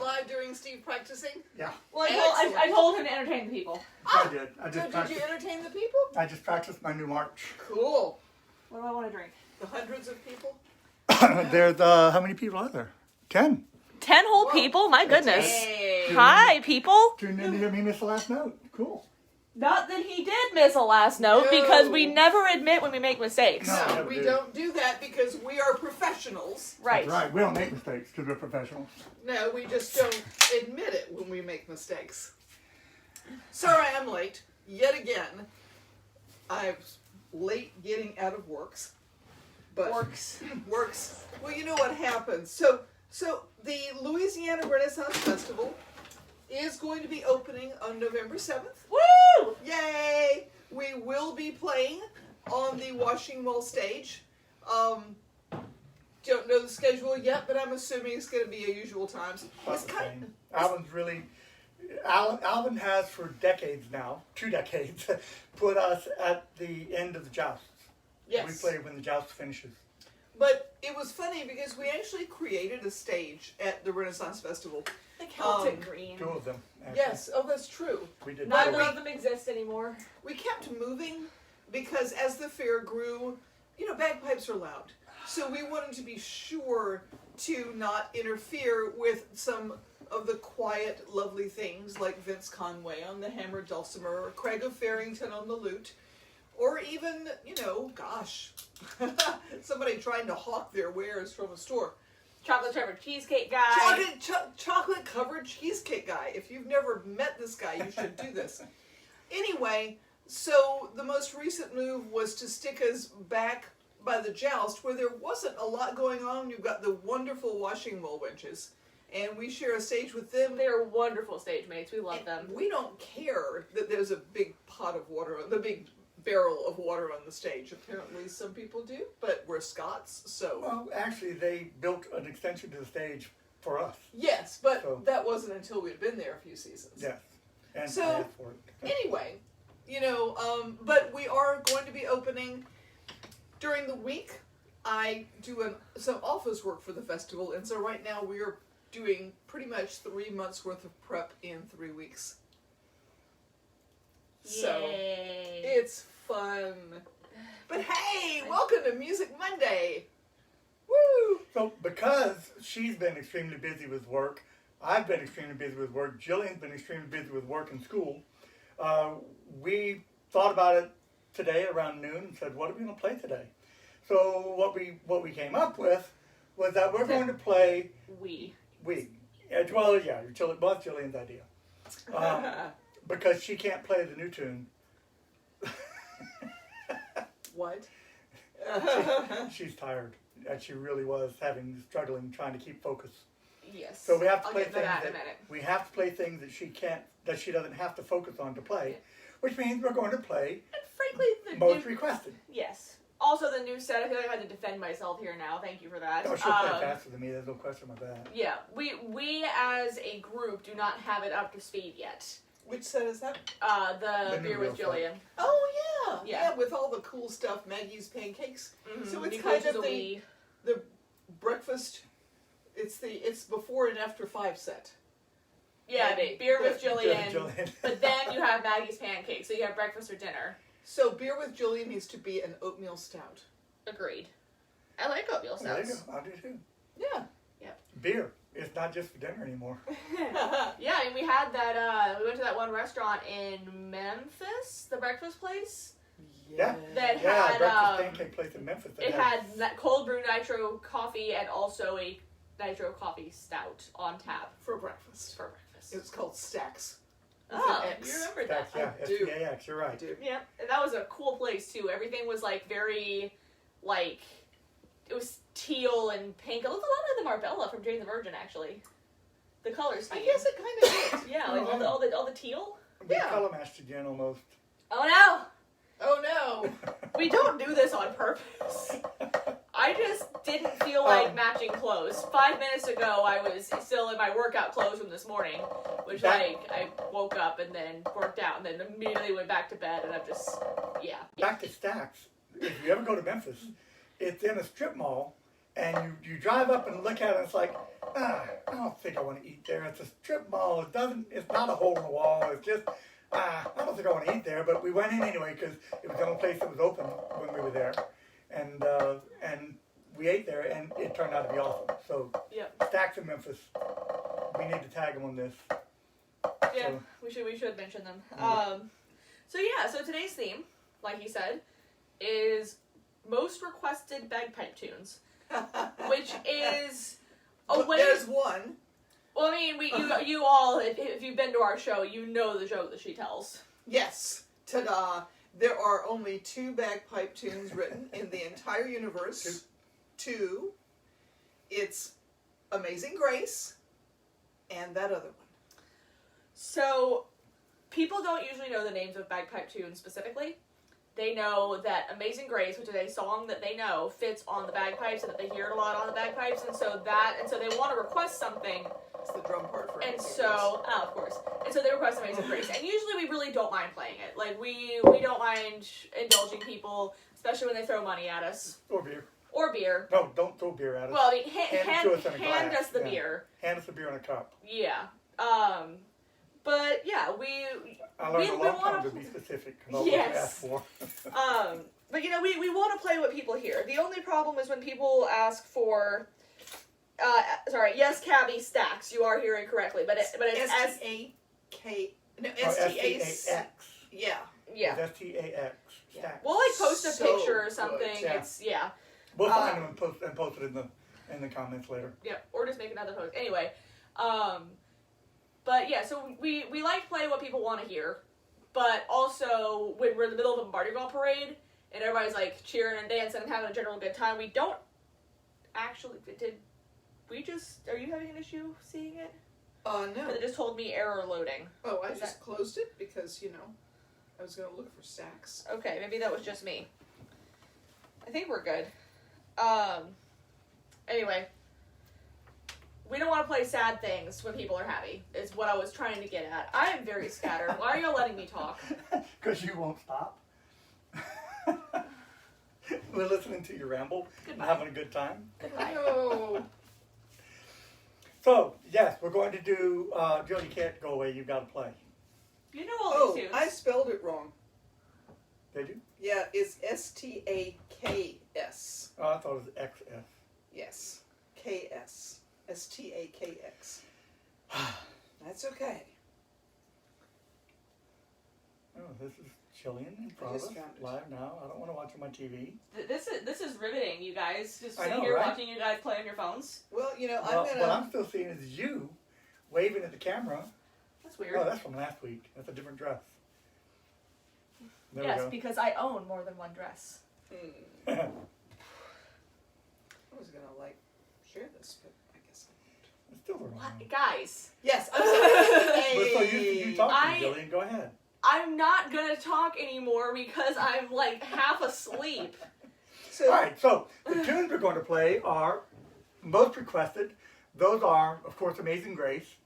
live during Steve practicing? Yeah. Well, I told him to entertain the people. I did. Did you entertain the people? I just practiced my new march. Cool. What do I want to drink? The hundreds of people? There's, how many people are there? 10. 10 whole people? My goodness. Hey. Hi, people. Tuned in to hear me miss the last note. Cool. Not that he did miss a last note, No. because we never admit when we make mistakes. No. No, never we do. don't do that because we are professionals. Right. That's right. We don't make mistakes because we're professionals. No, we just don't admit it when we make mistakes. Sorry I'm late. Yet again. I'm late getting out of works. But works. Well, you know what happens. So the Louisiana Renaissance Festival is going to be opening on November 7th. Woo! Yay! We will be playing on the Washing Well stage. Don't know the schedule yet, but I'm assuming it's going to be at usual times. It's kind Alvin has for decades now, 2 decades, put us at the end of the jousts. yes. We play when the joust finishes. But it was funny because we actually created a stage at the Renaissance Festival. The Celtic Green. 2 of them. Actually. Yes, oh, that's true. We did. Neither we- of them exist anymore. We kept moving because as the fair grew, bagpipes are loud. So we wanted to be sure to not interfere with some of the quiet, lovely things like Vince Conway on the hammered dulcimer or Craig of Farrington on the lute. Or even, somebody trying to hawk their wares from a store. Chocolate covered cheesecake guy. Chocolate covered cheesecake guy. If you've never met this guy, you should do this. Anyway, so the most recent move was to stick us back by the joust where there wasn't a lot going on. You've got the wonderful Washing Well wenches, and we share a stage with them. They're wonderful stage mates. We love And them. we don't care that there's a big pot of water, the big barrel of water on the stage. Apparently some people do, but we're Scots, so... Well, actually, they built an extension to the stage for us. Yes, but So- that wasn't until we'd been there a few seasons. Yes. And So- I asked for it. Anyway, but we are going to be opening during the week. I do some office work for the festival, and so right now we are doing pretty much 3 months worth of prep in 3 weeks. So Yay. it's fun. But hey, welcome to Music Monday. Woo! So, because she's been extremely busy with work, I've been extremely busy with work, Jillian's been extremely busy with work and school, we thought about it today around noon and said, what are we going to play today? So what we came up with was that we're going to play... We. Well, yeah, it was Jillian's idea. Because she can't play the new tune. What? She's tired. And she really was struggling, trying to keep focus. Yes. So we have to I'll play get to things that in a minute. we have to play things that she doesn't have to focus on to play, which means we're going to play And frankly, the most new, requested. yes. Also, the new set. I feel like I had to defend myself here now. Thank you for that. Oh, she'll play faster than me. There's no question about that. Yeah, we as a group do not have it up to speed yet. Which set is that? The The new beer with real Jillian. Oh yeah. Yeah. With all the cool stuff, Maggie's pancakes. Mm-hmm. So it's Because kind of we. the breakfast. It's before and after 5 set. Yeah, and beer the- with Jillian. Jillian. But then you have Maggie's pancakes, so you have breakfast or dinner. So beer with Jillian needs to be an oatmeal stout. Agreed. I like oatmeal There you stouts. go. I do too. Yeah. Beer. It's not just for dinner anymore. Yeah, and we had that, we went to that one restaurant in Memphis, the breakfast place. Yeah. That Yeah, had, breakfast pancake place in Memphis. It had cold brew nitro coffee and also a nitro coffee stout on tap For breakfast. for breakfast. It was called Stacks. With Oh, an X. you remembered that. Yeah, I do. S-T-A-X, you're I right. do. Yeah, and that was a cool place too. Everything was like very, like, it was teal and pink. It looked a lot like the Marbella from Jane the Virgin, actually. The color scheme. I guess it kind of did. Yeah, like all the teal. We Yeah. color matched again almost. Oh no, Oh no. we don't do this on purpose. I just didn't feel like matching clothes. 5 minutes ago, I was still in my workout clothes from this morning, which I woke up and then worked out and then immediately went back to bed, and I'm just, yeah. Back to Stacks. If you ever go to Memphis, it's in a strip mall, And you drive up and look at it, and it's like, I don't think I want to eat there. It's a strip mall. It's not a hole in the wall. It's just, I don't think I want to eat there. But we went in anyway because it was the only place that was open when we were there. And we ate there, and it turned out to be awesome. So, Stacks in Memphis, we need to tag them on this. Yeah, so, we should mention them. Mm-hmm. So today's theme, like he said, is most requested bagpipe tunes, which is a way. There's one. Well, I mean, you all, if you've been to our show, you know the joke that she tells. Yes. Ta-da. There are only 2 bagpipe tunes written in the entire universe. 2. It's Amazing Grace and that other one. So, people don't usually know the names of bagpipe tunes specifically. They know that Amazing Grace, which is a song that they know, fits on the bagpipes and that they hear it a lot on the bagpipes, and so they want to request something. It's the drum part for and so, of course. And so they request Amazing Grace. And usually we really don't mind playing it. Like, we don't mind indulging people, especially when they throw money at us. Or beer. Or beer. No, don't throw beer at us. Well, I mean, hand us the yeah. beer. Hand us the beer in a cup. Yeah. But yeah, I learned a long time to be specific. Yes. For. But we want to play what people hear. The only problem is when people ask for, yes, Cabby Stacks. You are hearing correctly, but it's S-T-A-K. No, S-T-A-X. Yeah. Yeah. It's S-T-A-X. Stacks. We'll post a picture or something. Good. Yeah. We'll find them and post it in the comments later. Yeah, or just make another post. Anyway, but yeah, so we like to play what people want to hear, but also when we're in the middle of a Mardi Gras parade and everybody's like cheering and dancing and having a general good time, we don't actually. Are you having an issue seeing it? No. Because it just told me error loading. Oh, I just closed it because I was going to look for Stacks. Okay, maybe that was just me. I think we're good. Anyway, we don't want to play sad things when people are happy, is what I was trying to get at. I am very scattered. Why are you letting me talk? Because you won't stop. We're listening to you ramble. Goodbye. And having a good time. Goodbye. No. So, yes, we're going to do, Jody can't go away, you've got to play. You know all these tunes. I spelled it wrong. Did you? Yeah, it's S-T-A-K-S. Oh, I thought it was XS. Yes. K-S. S-T-A-K-X. That's okay. Oh, this is Chilean in front of us, live now. I don't want to watch on my TV. This is riveting, you guys. Just I sitting know, here right? watching you guys play on your phones. Well, What I'm still seeing is you waving at the camera. That's weird. Oh, that's from last week. That's a different dress. There Yes, we go. because I own more than one dress. I was going to, share this, but I guess I won't. It's still the wrong What? one. Guys. Yes, I'm sorry. But so you talk to me, Jillian. Go ahead. I'm not going to talk anymore because I'm, half asleep. All right, so the tunes we're going to play are most requested. Those are, of course, Amazing Grace,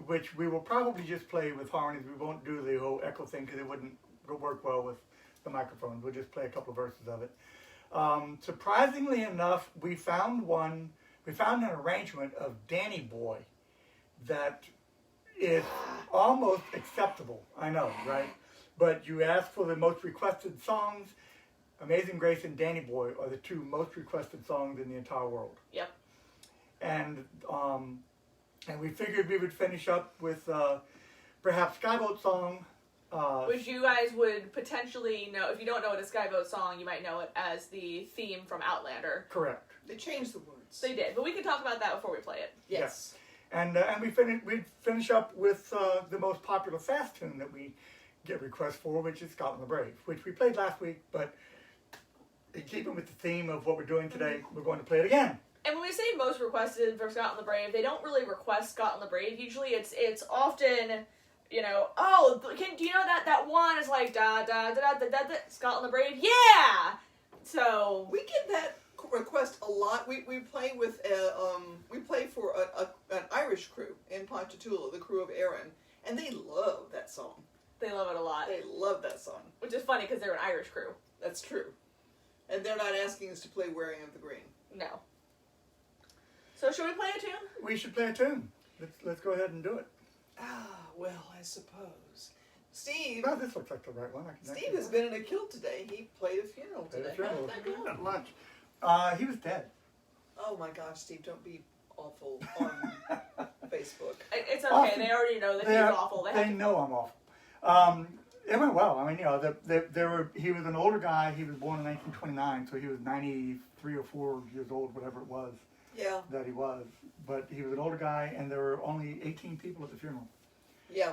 which we will probably just play with harmonies. We won't do the whole echo thing because it wouldn't work well with the microphone. We'll just play a couple of verses of it. Surprisingly enough, we found an arrangement of Danny Boy that is almost acceptable. I know, right? But you asked for the most requested songs. Amazing Grace and Danny Boy are the 2 most requested songs in the entire world. Yep. And we figured we would finish up with perhaps Skyboat Song. Which you guys would potentially know. If you don't know what a Skyboat song, you might know it as the theme from Outlander. Correct. They changed the words. They did, but we can talk about that before we play it. Yes. And we'd finish up with the most popular fast tune that we get requests for, which is Scotland the Brave, which we played last week, but in keeping with the theme of what we're doing today, we're going to play it again. And when we say most requested for Scotland the Brave, they don't really request Scotland the Brave. Usually it's often, do you know that one is like da da da da da da Scotland the Brave? Yeah. So we get that request a lot. We play with we play for an Irish crew in Ponchatoula, the crew of Erin, and they love that song. They love it a lot. They love that song. Which is funny because they're an Irish crew. That's true. And they're not asking us to play Wearing of the Green. No. So should we play a tune? We should play a tune. Let's go ahead and do it. Well, I suppose. Steve. Well, this looks like the right one. Steve has been in a kilt today. He played a funeral today. How did that go? At lunch. He was dead. Oh my gosh, Steve! Don't be awful on Facebook. It's okay. They already know that he's awful. They know I'm awful. It went well. I mean, he was an older guy. He was born in 1929, so he was 93 or 4 years old, whatever it was. Yeah. That he was. But he was an older guy, and there were only 18 people at the funeral. Yeah.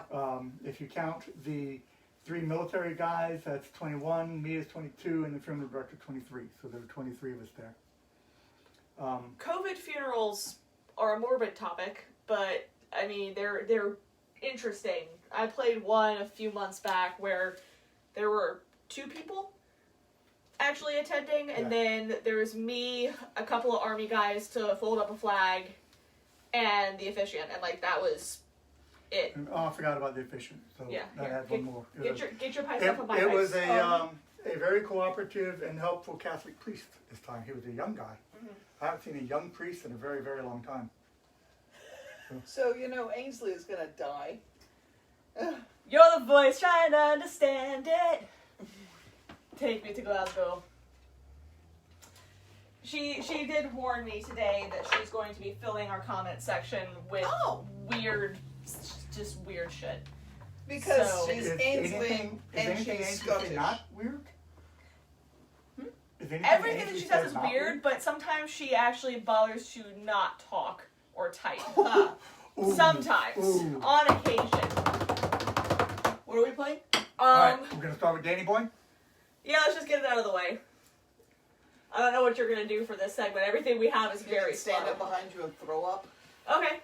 If you count the 3 military guys, that's 21, me is 22, and the funeral director 23. So there were 23 of us there. COVID funerals are a morbid topic, but I mean they're interesting. I played one a few months back where there were 2 people actually attending, and then there was me, a couple of Army guys to fold up a flag, and the officiant, and like that was it. Oh, I forgot about the officiant. So that had one more. Get your pipes up on my pipes. It was a very cooperative and helpful Catholic priest this time. He was a young guy. Mm-hmm. I haven't seen a young priest in a very, very long time. So, Ainsley is going to die. You're the voice trying to understand it. Take me to Glasgow. She did warn me today that she's going to be filling our comment section with weird shit. Because she's Ainsley and she's Scottish. Not weird? Everything that she says is weird, but sometimes she actually bothers to not talk or type. Sometimes. On occasion. What are we playing? Alright, we're going to start with Danny Boy? Yeah, let's just get it out of the way. I don't know what you're going to do for this segment. Everything we have is very stand up behind you and throw up. Okay.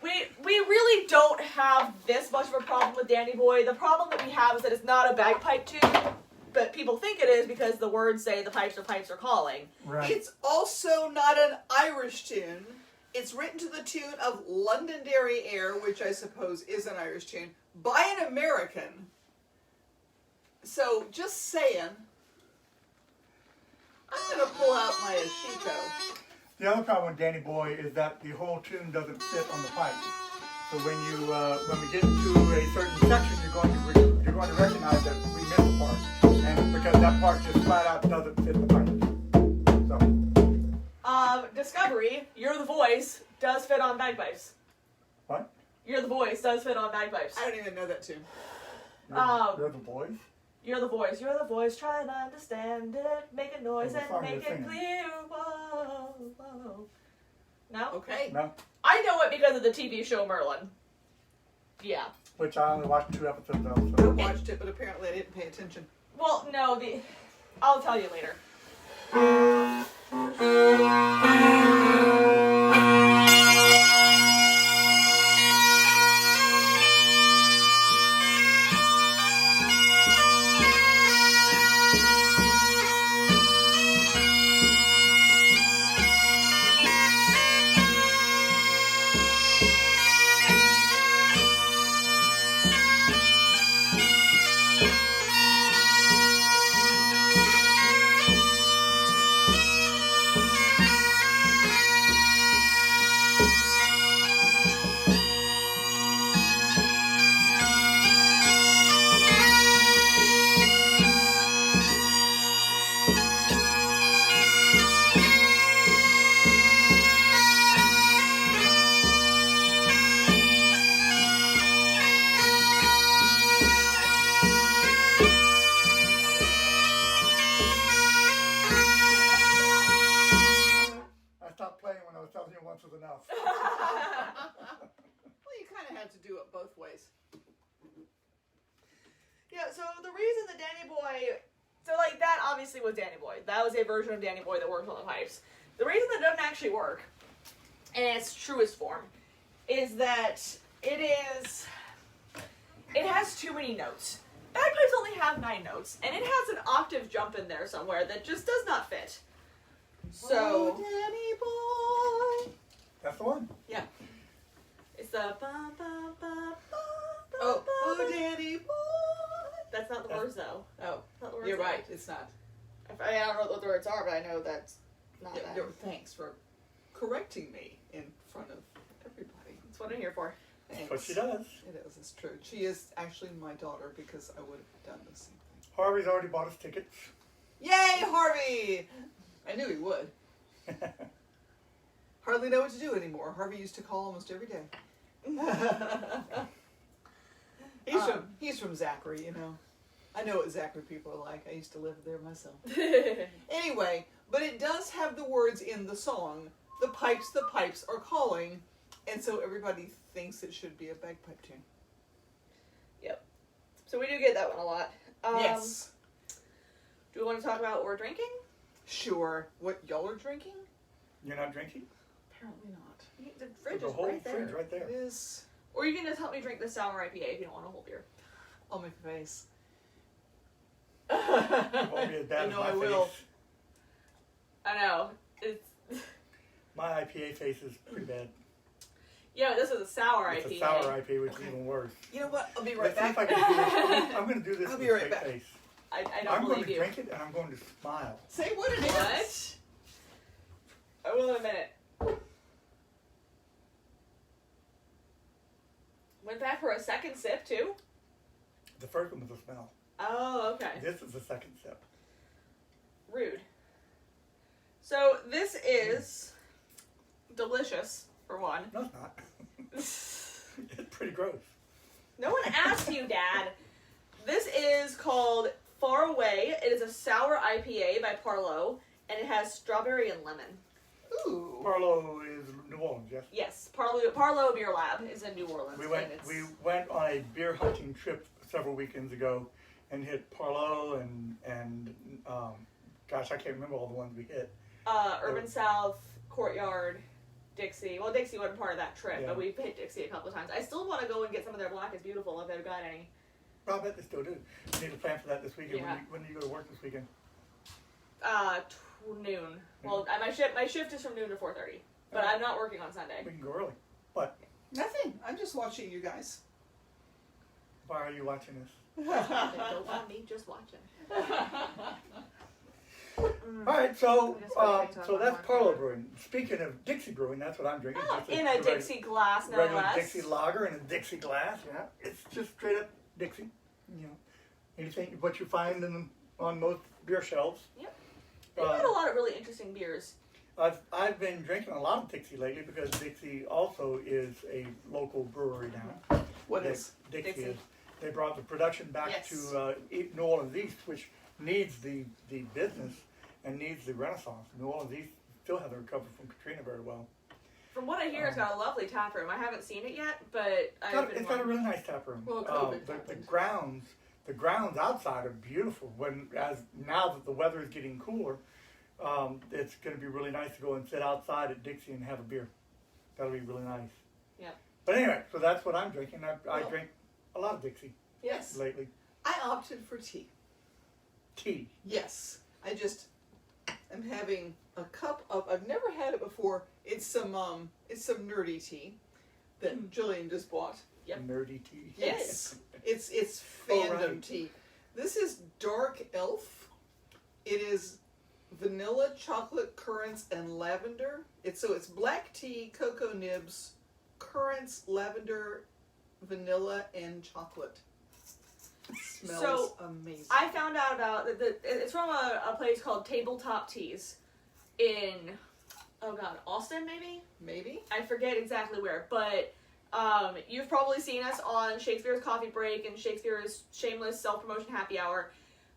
we really don't have this much of a problem with Danny Boy. The problem that we have is that it's not a bagpipe tune. But people think it is because the words say the pipes are calling. Right. It's also not an Irish tune. It's written to the tune of Londonderry Air, which I suppose is an Irish tune, by an American. So, just saying. I'm going to pull out my Ashito. The other problem with Danny Boy is that the whole tune doesn't fit on the pipe. So when we get to a certain section, you're going to recognize that we missed a part. And because that part just flat out doesn't fit the pipe. So. Discovery, You're the Voice, does fit on bagpipes. What? You're the Voice does fit on bagpipes. I don't even know that tune. You're the Voice? You're the voice, try and understand it, make a noise and make it clear. Whoa, whoa. No? Okay. No. I know it because of the TV show Merlin. Yeah. Which I only watched 2 episodes of. I So. watched it, but apparently I didn't pay attention. Well, no, I'll tell you later. Was Danny Boy. That was a version of Danny Boy that works on the pipes. The reason that doesn't actually work, in its truest form, is that it has too many notes. Bagpipes only have 9 notes, and it has an octave jump in there somewhere that just does not fit. So, Danny Boy. That's the one. Yeah. It's the ba ba ba ba. Oh, Danny Boy. That's not the words though. Oh, not the words you're though. right. It's not. I don't know what the words are, but I know that's not Yeah, bad. thanks for correcting me in front of everybody. That's what I'm here for. Thanks. That's what she does. It is. It's true. She is actually my daughter because I would have done the same thing. Harvey's already bought us tickets. Yay, Harvey! I knew he would. Hardly know what to do anymore. Harvey used to call almost every day. He's from Zachary, you know. I know what Zachary people are like. I used to live there myself. Anyway, but it does have the words in the song, the pipes are calling, and so everybody thinks it should be a bagpipe tune. Yep. So we do get that one a lot. Yes. Do we want to talk about what we're drinking? Sure. What y'all are drinking? You're not drinking? Apparently not. The fridge There's is a whole right there. fridge right there. It is. Or you can just help me drink the sour IPA if you don't want a whole beer. I'll make a face. It won't be as bad I as know my I will. face. I know. It's My IPA face is pretty bad. yeah, this is a sour It's IPA. a sour IPA, which Okay. is even worse. You know what? I'll be right Let's see if I back. can do this. I'm going to do this I'll with be a right straight back. face. I don't I'm going believe to you. drink it and I'm going to smile. Say what it is. What? I will in a minute. Went back for a second sip too? The first one was a smell. Oh, okay. This is the second sip. Rude. So this is delicious, for one. No, it's not. It's pretty gross. No one asked you, Dad. This is called Far Away. It is a sour IPA by Parlo, and it has strawberry and lemon. Ooh. Parlo is New Orleans, yes? Yes, Parlo Beer Lab is in New Orleans. We went and it's- we went on a beer hunting trip several weekends ago and hit Parlo and gosh, I can't remember all the ones we hit. Urban South, Courtyard, Dixie. Well, Dixie wasn't part of that trip, Yeah. but we've hit Dixie a couple of times. I still want to go and get some of their Black is Beautiful if they've got any. Well, I bet they still do. We need to plan for that this weekend. Yeah. When do you go to work this weekend? Noon. Well, my shift is from noon to 4:30, but Alright. I'm not working on Sunday. We can go early. But Nothing. I'm just watching you guys. why are you watching this? Don't mind me, just watching. All right, so I guess we're gonna talk so about that's more. Parlo Brewing. Speaking of Dixie Brewing, that's what I'm drinking. Oh, Just in a Dixie glass, no regular less. Dixie lager in a Dixie glass. Yeah, it's just straight up Dixie. You know, anything what you find on most beer shelves. Yep. They've got a lot of really interesting beers. I've been drinking a lot of Dixie lately because Dixie also is a local brewery now. What is? Dixie Dixie? is. They brought the production back Yes. to New Orleans East, which needs the business and needs the renaissance. New Orleans East still hasn't recovered from Katrina very well. From what I hear, it's got a lovely tap room. I haven't seen it yet, but It's got a really nice tap room. Well, COVID the happened. grounds outside are beautiful. Now that the weather is getting cooler, it's going to be really nice to go and sit outside at Dixie and have a beer. That'll be really nice. Yeah. But anyway, so that's what I'm drinking. I Well- drink a lot of Dixie Yes. lately. I opted for tea. Tea. Yes. I just am having a cup of. I've never had it before. It's some nerdy tea that Jillian just bought. Yep. Nerdy tea. Yes. It's Oh, fandom right. tea. This is Dark Elf. It is vanilla, chocolate, currants, and lavender. It's black tea, cocoa nibs, currants, lavender, vanilla, and chocolate. Smells So, amazing. I found out about it's from a place called Tabletop Teas in Austin maybe. Maybe. I forget exactly where, but you've probably seen us on Shakespeare's Coffee Break and Shakespeare's Shameless Self-Promotion Happy Hour.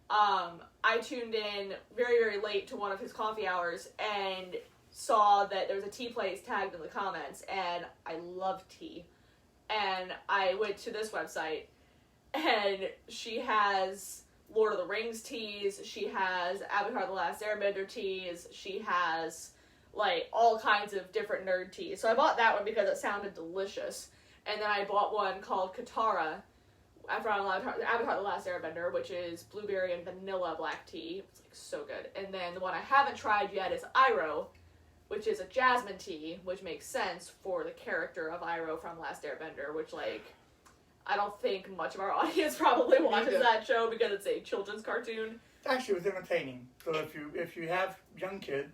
I tuned in very, very late to one of his coffee hours and saw that there was a tea place tagged in the comments, and I love tea. And I went to this website, and she has Lord of the Rings teas, she has Avatar The Last Airbender teas, she has like all kinds of different nerd teas. So I bought that one because it sounded delicious. And then I bought one called Katara from Avatar The Last Airbender, which is blueberry and vanilla black tea. It's like so good. And then the one I haven't tried yet is Iroh, which is a jasmine tea, which makes sense for the character of Iroh from Last Airbender, which like I don't think much of our audience probably watches Neither. that show because it's a children's cartoon. Actually, it was entertaining. So if you have young kids,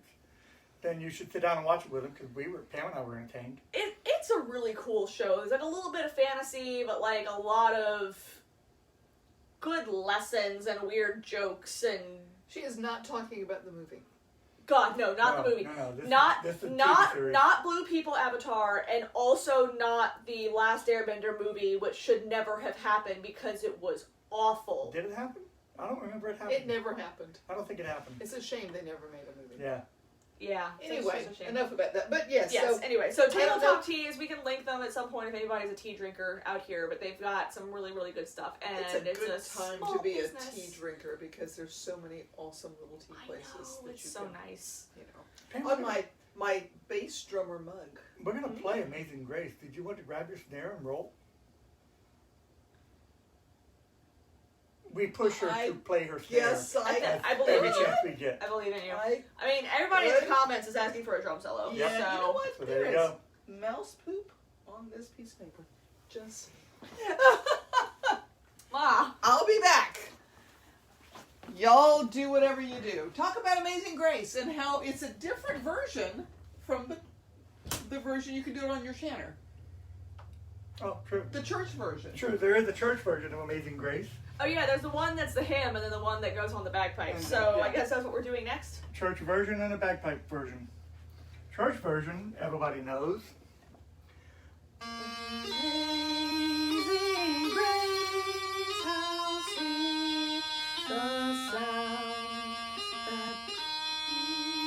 then you should sit down and watch it with them because Pam and I were entertained. It's a really cool show. There's like a little bit of fantasy, but like a lot of good lessons and weird jokes and. She is not talking about the movie. God, no, not the movie. No, this is a TV not series. not Blue People Avatar, and also not the Last Airbender movie, which should never have happened because it was awful. Did it happen? I don't remember it happening. It never happened. I don't think it happened. It's a shame they never made a movie. Yeah. Yeah. Anyway, it's just a shame. enough about that. But yes, so Anyway, so Tabletop know. Teas, we can link them at some point if anybody's a tea drinker out here, but they've got some really, really good stuff. And it's a good time small to be business. a tea drinker because there's so many awesome little tea I places know, that it's you so can, nice. you know. Pam, On my bass drummer mug. we're going to play Amazing Grace. Did you want to grab your snare and roll? We push her to play her snare. Yes, I believe Every in you. chance we get. I believe in you. I I mean, everybody in Good. the comments is asking for a drum solo. yeah, So. you know what? So there you is go. mouse poop on this piece of paper. Just Ma. I'll be back. Y'all do whatever you do. Talk about Amazing Grace and how it's a different version from the version you can do it on your shanter. Oh, true. The church version. True, there is a church version of Amazing Grace. Oh yeah, there's the one that's the hymn, and then the one that goes on the bagpipes. So Yeah. I guess that's what we're doing next. Church version and a bagpipe version. Church version, everybody knows. Amazing grace, how sweet the sound that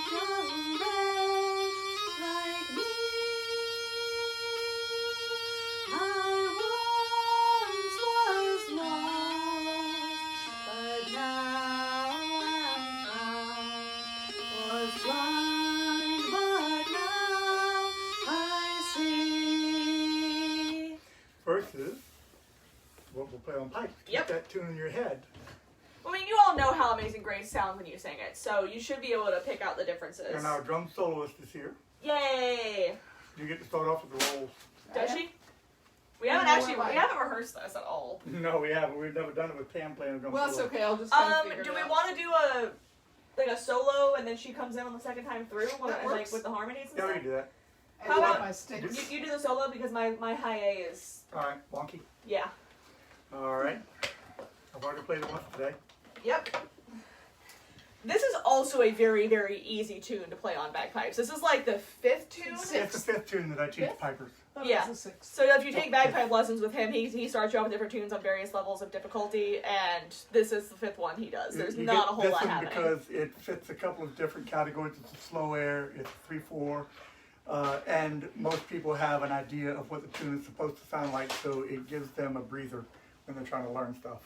from wretch like me. I once was lost, but now am found. Was blind, but now I see. Versus what we'll play on pipes. Keep Yep. that tune in your head. I mean, you all know how Amazing Grace sounds when you sing it, so you should be able to pick out the differences. And our drum soloist is here. Yay! You get to start off with the rolls. Does she? We I haven't know actually, where we my- haven't rehearsed this at all. No, we haven't. We've never done it with Pam playing a drum Well, it's solo. okay. I'll just kind of figure Do it we out. want to do a solo and then she comes in on the second time through, That like works. with the harmonies and Yeah, we stuff? can do that. And How do about- my sticks? You do the solo because my high A is All right, wonky. yeah. All right. I've already played it once today. Yep. This is also a very, very easy tune to play on bagpipes. This is like the fifth tune. Six. It's the fifth tune that I teach Fifth? pipers. Thought Yeah. it was a six. So if you take bagpipe lessons with him, he starts you off with different tunes on various levels of difficulty, and this is the fifth one he does. There's You not get a whole this lot one happening. because it fits a couple of different categories. It's a slow air, it's 3/4, and most people have an idea of what the tune is supposed to sound like, so it gives them a breather when they're trying to learn stuff.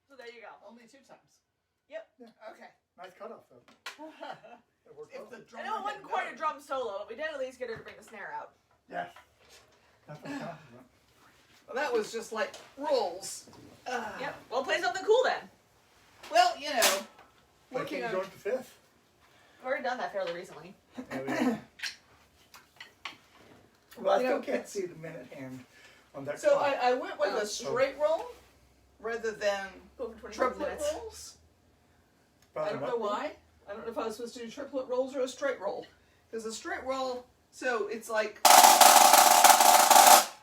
So there you go. Only 2 times. Yep. Okay. Nice cutoff, though. That worked If well. the I drummer know it wasn't had quite a known. drum solo, but we did at least get her to bring the snare out. Yes. That's what I'm talking about. Well, that was just like rolls. Yep. Well, play something cool then. Well, you know, Why working can't you on. go to the 5th? I've already done that fairly recently. Well, I You still know, can't see the minute hand on that So clock. I went with a straight roll rather than Go for 25 triplet minutes. rolls. I Probably don't not. know why. I don't know if I was supposed to do triplet rolls or a straight roll. Because a straight roll, so it's like,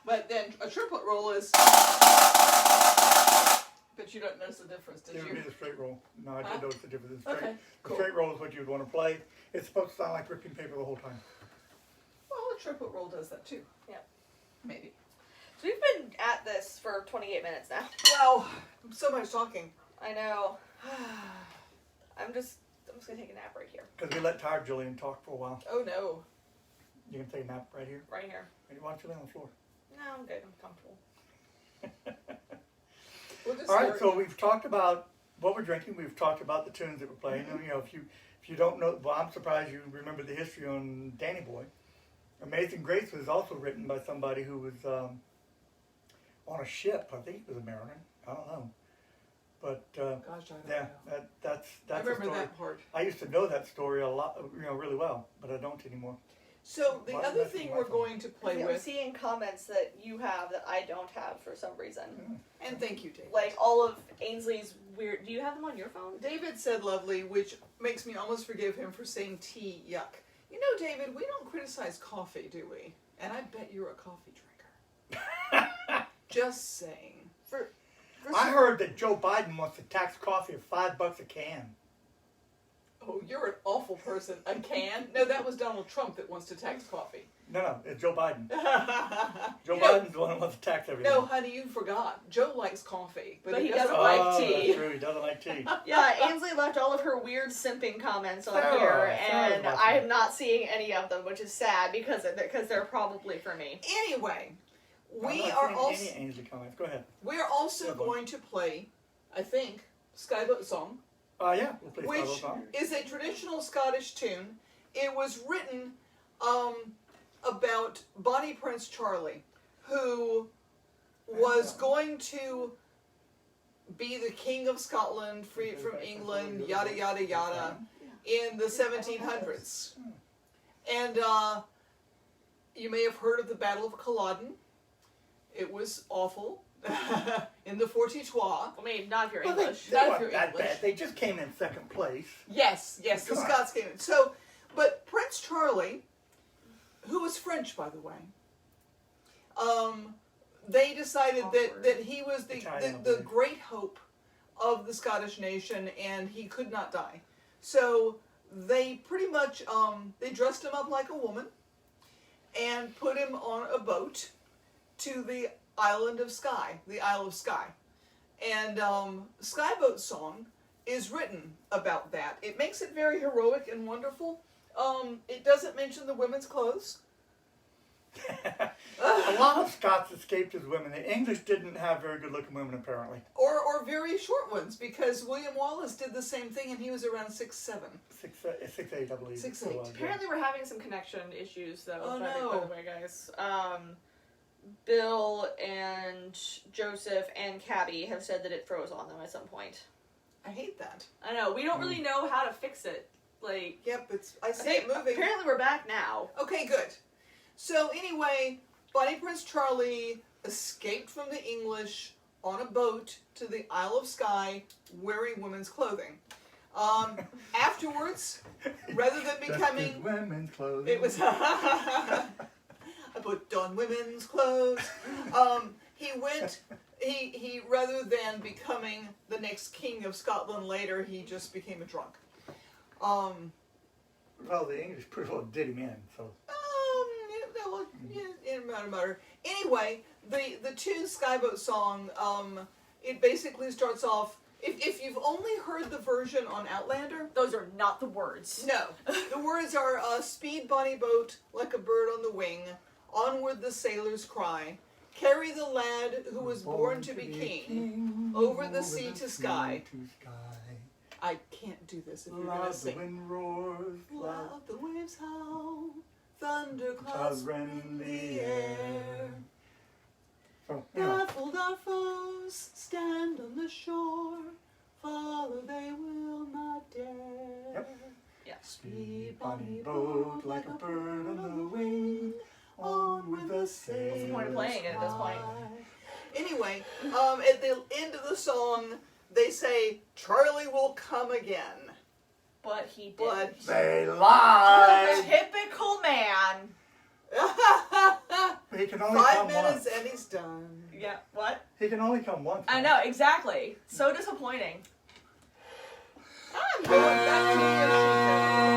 but then a triplet roll is, but you don't notice the difference, did It would you? be the straight roll. No, I Huh? did notice the difference. The Okay, cool. straight roll is what you'd want to play. It's supposed to sound like ripping paper the whole time. Well, a triplet roll does that too. Yeah. Maybe. So we've been at this for 28 minutes now. Wow, so much talking. I know. I'm just gonna take a nap right here. Because we let tired Jillian talk for a while. Oh no. You can take a nap right here. Right here. Why don't you lay on the floor? No, I'm good. I'm comfortable. We'll just All right, start. so we've talked about what we're drinking. We've talked about the tunes that we're playing. You know, if you don't know, well, I'm surprised you remember the history on Danny Boy. Amazing Grace was also written by somebody who was on a ship. I think he was a mariner. I don't know, but Gosh, I don't yeah, know. that's I a remember story. that part. I used to know that story a lot, really well, but I don't anymore. So the Why other message thing my we're phone? going to play I'm with, seeing comments that you have that I don't have for some reason. and thank you, David. Like all of Ainsley's weird. Do you have them on your phone? David said lovely, which makes me almost forgive him for saying tea, yuck. You know, David, we don't criticize coffee, do we? And I bet you're a coffee drinker. Just saying. I heard that Joe Biden wants to tax coffee at $5 a can. Oh, you're an awful person. A can? No, that was Donald Trump that wants to tax coffee. No, it's Joe Biden. Joe You know, Biden's the one who wants to tax everything. no, honey, you forgot. Joe likes coffee, But he doesn't like Oh, tea. that's true. He doesn't like tea. Yeah, Ainsley left all of her weird simping comments on Sarah, here, Sarah's and watching. I am not seeing any of them, which is sad because they're probably for me. Anyway, I'm we not are seeing also any Ainsley comments. Go ahead. also going to play, I think, Skyboat Song, Yeah, we'll play which Skyboat Song. is a traditional Scottish tune. It was written about Bonnie Prince Charlie, who was going to be the King of Scotland, freed from England, yada yada yada, in the 1700s. And you may have heard of the Battle of Culloden. It was awful. In the Forty-Trois. I mean, not if you're Well, English. They Not if weren't you're that English. bad. They just came in second place. Yes, the Come on. Scots came in. So, but Prince Charlie, who was French, by the way, they decided that he was the Italian, I the believe. great hope of the Scottish nation, and he could not die. So they pretty much they dressed him up like a woman and put him on a boat to the island of Skye, the Isle of Skye. And Skyboat Song is written about that. It makes it very heroic and wonderful. It doesn't mention the women's clothes. A lot of Scots escaped as women. The English didn't have very good-looking women, apparently. Or very short ones, because William Wallace did the same thing, and he was around 6'7". 6'8", I believe. 6'8". it was, yeah. Apparently, we're having some connection issues, though. Oh, by no. the way, guys. Bill and Joseph and Cabby have said that it froze on them at some point. I hate that. I know. We don't really know how to fix it. Like, Yep, I I see think it moving. apparently we're back now. Okay, good. So anyway, Bonnie Prince Charlie escaped from the English on a boat to the Isle of Skye wearing women's clothing. Afterwards, rather than becoming... Just women's clothes. It was... I put on women's clothes. He rather than becoming the next king of Scotland later, he just became a drunk. Well, the English pretty well did him in, so... It matter. Anyway, the tune Skyboat Song, it basically starts off, if you've only heard the version on Outlander, Those are not the words. no. The words are, speed bonny boat like a bird on the wing, onward the sailors cry, carry the lad who was born to be king, over the sea to sky. I can't do this if you're going to Loud the sing. wind roars, Loud the waves howl, thunder clouds clouds rend rend the air. So, you know. Baffled our foes stand on the shore. Follow they will not dare. Yep. Yeah. Speed bonny boat like a bird on the wing. On with the sails. What's the point of playing it at this point? Anyway, at the end of the song, they say, Charlie will come again. But he didn't. But They lied. Typical man. He can only 5 come minutes once. and he's done. Yeah, what? He can only come once. I know, exactly. So disappointing. I'm going back to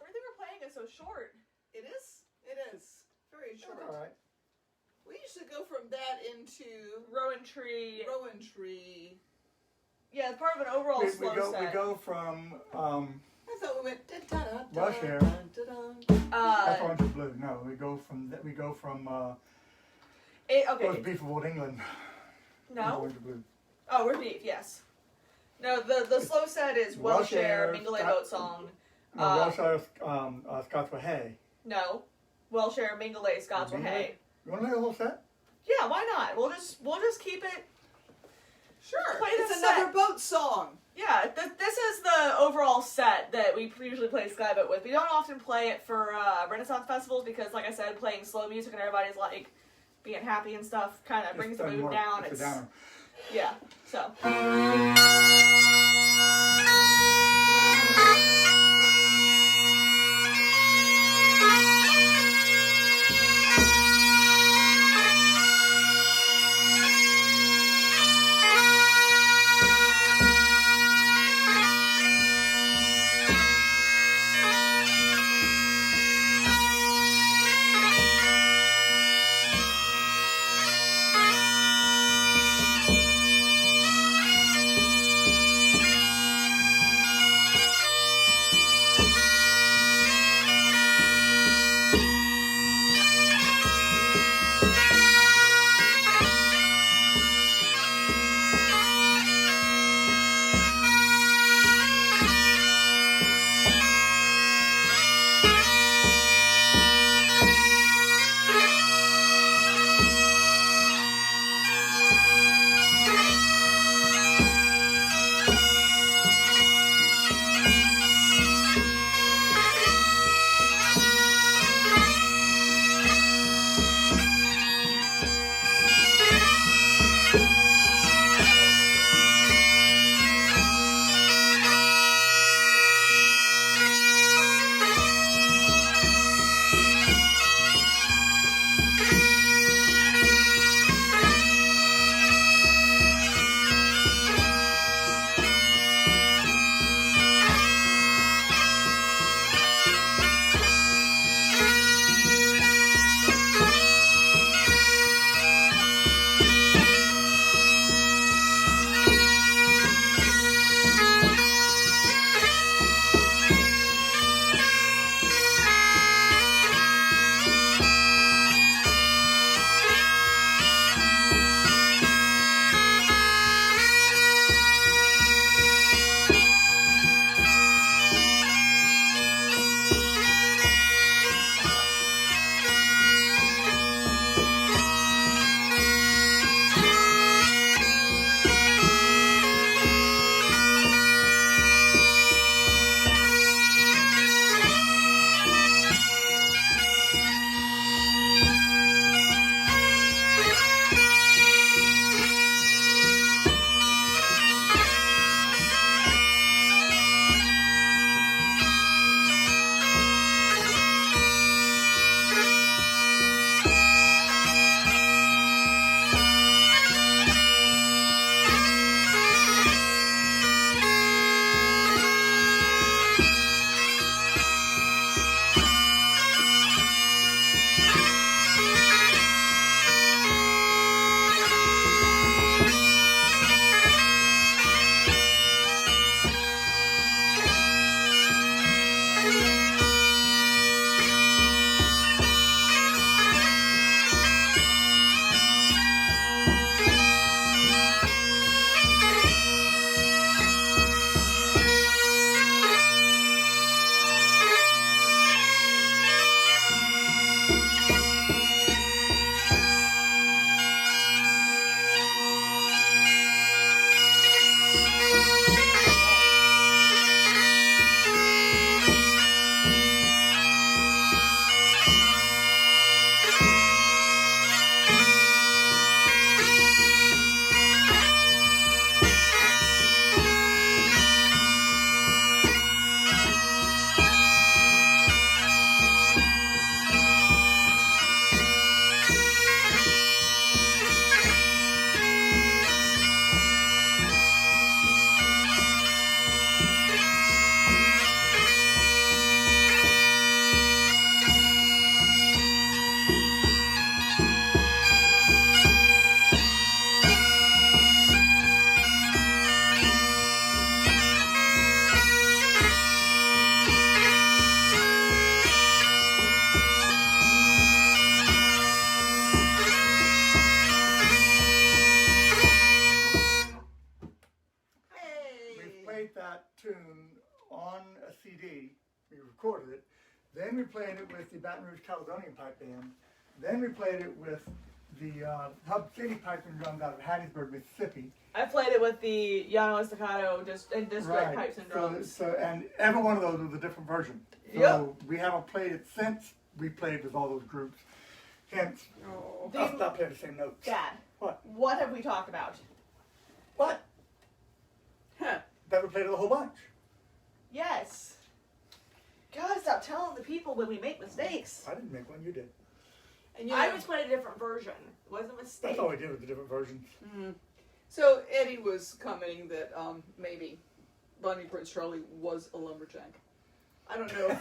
Everything we're playing is so short. It is? It is. Very short. All right. We used to go from that into Rowan Tree. Rowan Tree. Yeah, it's part of an overall We slow go. set. We go from. I thought we went da-da-da-da, Rush Air. da-da-da. That's Orange and Blue. No, we go from. We go from. Okay. Roast beef of Old England. No? Orange and Blue. Oh, we're beef, yes. No, the slow set is Welsh Air, Mingulay Boat Song. No, Welsh Air, Scots with Hay. No. Welsh Air, Mingulay, Scots with Mingulay? Hay. You want to play the whole set? Yeah, why not? We'll just keep it. Sure. Play It's the another set. boat song. Yeah, this is the overall set that we usually play Skyboat with. We don't often play it for Renaissance festivals because, like I said, playing slow music and everybody's like being happy and stuff kind of brings the doesn't mood work. down. It's a downer. Yeah, so. that tune on a CD. We recorded it. Then we played it with the Baton Rouge Caledonian Pipe Band. Then we played it with the Hub City Pipe and Drums out of Hattiesburg, Mississippi. I played it with the Llano Estacado and District Pipes and Drums. So, and every one of those was a different version. So Yep. we haven't played it since we played with all those groups. Hence, Oh. I'll stop playing the same notes. Dad, What? what have we talked about? What? Huh. That we played it a whole bunch. Yes. God, stop telling the people when we make mistakes. I didn't make one, you did. And you I know, was playing a different version. It wasn't a mistake. That's all we did with the different versions. so Eddie was commenting that maybe Bonnie Prince Charlie was a lumberjack. I don't know.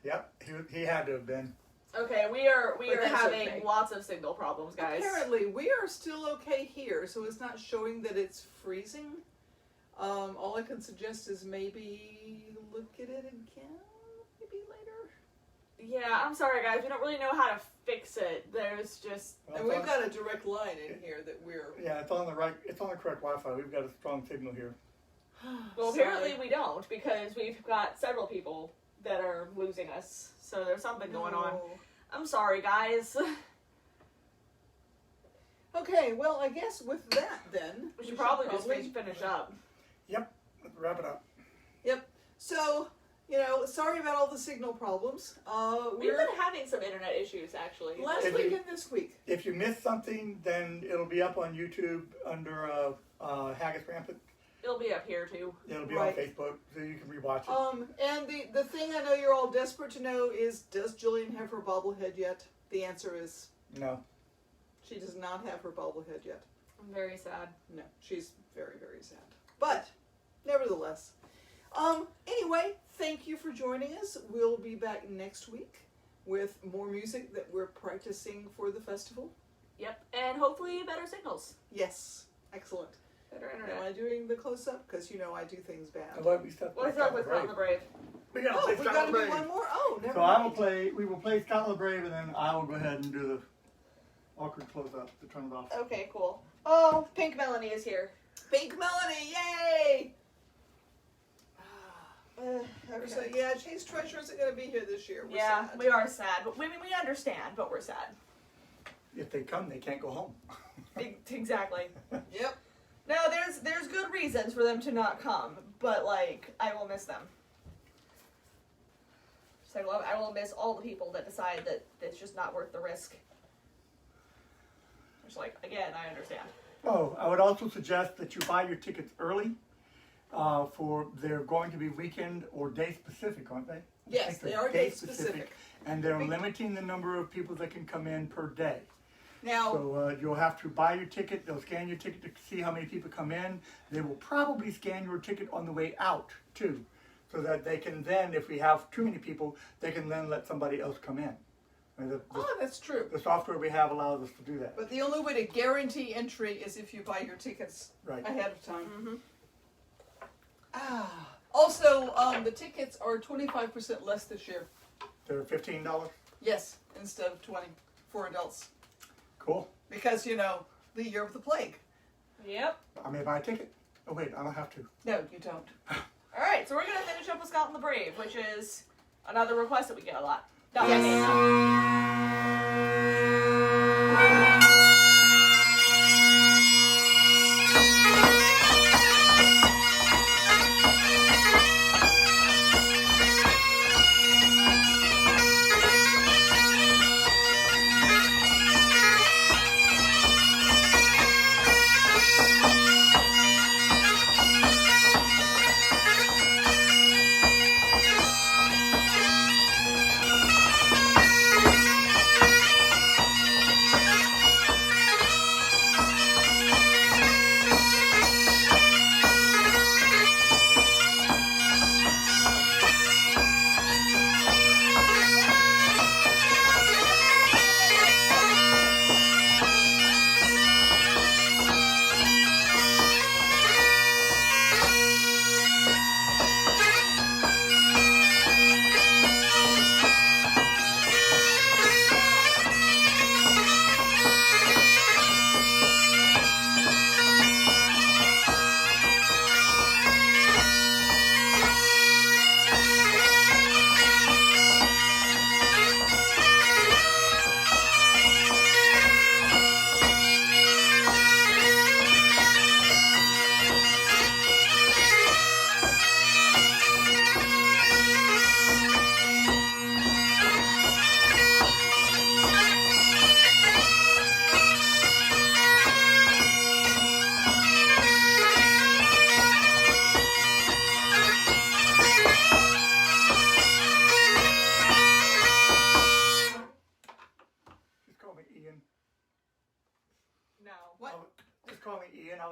Yep, he had to have been. Okay, we are But that's having okay. lots of signal problems, guys. Apparently, we are still okay here, so it's not showing that it's freezing. All I can suggest is maybe look at it again, maybe later. Yeah, I'm sorry, guys. We don't really know how to fix it. There's just Well, And we've got a direct line in here that we're. Yeah, it's on the right. It's on the correct Wi-Fi. We've got a strong signal here. well, Sorry. apparently we don't because we've got several people that are losing us. So there's something going on. No. I'm sorry, guys. Okay, well, I guess with that then We should probably just finish up. Yep, let's wrap it up. Yep. So, sorry about all the signal problems. We've We're been having some internet issues, actually. last If week you- and this week. If you missed something, then it'll be up on YouTube under Haggis Rampant. It'll be up here, too. It'll be Right. on Facebook, so you can rewatch it. And the thing I know you're all desperate to know is, does Jillian have her bobblehead yet? The answer is No. she does not have her bobblehead yet. I'm very sad. No, she's very, very sad. But, nevertheless. Anyway, thank you for joining us. We'll be back next week with more music that we're practicing for the festival. Yep, and hopefully better signals. Yes, excellent. Better Am internet. I doing the close-up? Because I do things bad. And what we stuck What's up with Scotland the Brave? We gotta Oh, play we got to Scotland do Brave. one more? Oh, never So I will mind. play. We will play Scotland Brave, and then I will go ahead and do the awkward close-up to turn it off. Okay, cool. Oh, Pink Melanie is here. Pink Melanie, yay! Okay. So, yeah, Chase Treasure isn't going to be here this year. We're Yeah, sad. we are sad. But we understand, but we're sad. If they come, they can't go home. Exactly. Yep. No, there's good reasons for them to not come, but I will miss them. So I will miss all the people that decide that it's just not worth the risk. Which, again, I understand. Oh, I would also suggest that you buy your tickets early. They're going to be weekend or day specific, aren't they? I Yes, think they they're are day specific. and they're limiting the number of people that can come in per day. Now, So you'll have to buy your ticket. They'll scan your ticket to see how many people come in. They will probably scan your ticket on the way out too, so that they can then, if we have too many people, they can then let somebody else come in. I mean, that's true. the software we have allows us to do that. But the only way to guarantee entry is if you buy your tickets Right. ahead of time. Mm-hmm. Also, the tickets are 25% less this year. They're $15. Yes, instead of 20 for adults. Cool. Because, the year of the plague. Yep. I may buy a ticket. Oh wait, I don't have to. No, you don't. All right, so we're gonna finish up with Scotland the Brave, which is another request that we get a lot. Yes.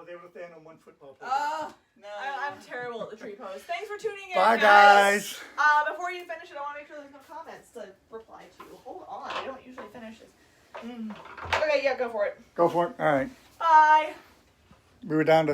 was able to stand on one football pole. No. I'm terrible at the tree pose. Thanks for tuning in, Bye, guys. Before you finish it, I want to make sure there's no comments to reply to. Hold on, I don't usually finish this. Okay, yeah, go for it. Go for it. All right. Bye. We were down to